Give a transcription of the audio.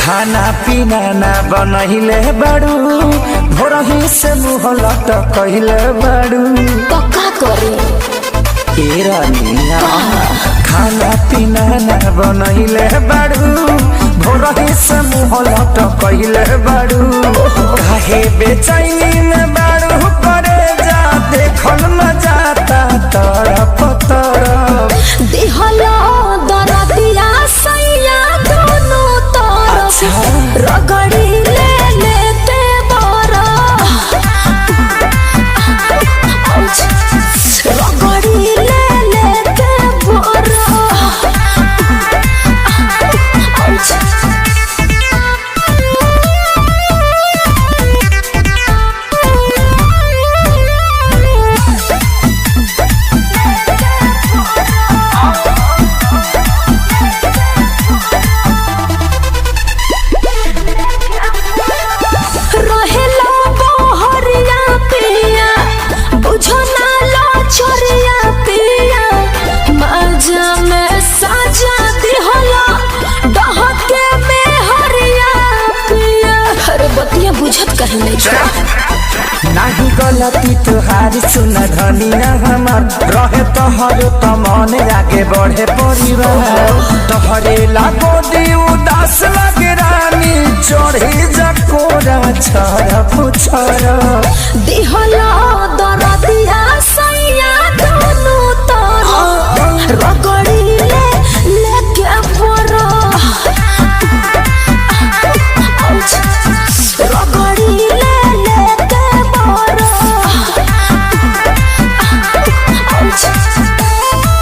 खाना पीना ना बनहिले बाड़ू भोरही से मुँह लटकहिले बाड़ू तो का करे ए रानिया खाना पीना ना बनहिले बाड़ू भोरही से मुँह लटकहिले बाड़ू काहे बेचैनी में बाड़ू करे जा देखल न जाता तरफ तरफ दिहलो दरदिया सैया दोनों तरफ रगड़ी ले लेते बरा रगड़ी ले लेते बरा नहीं गलती तुहारी सुन धनिया हमार रहे तोहरो तो मन आगे बढ़े परिवार तोहरे लागो दी उदास लगे रानी चढ़ी जकोरा छरा पुछरा दिहला दरदिया सैया दोनों तरफ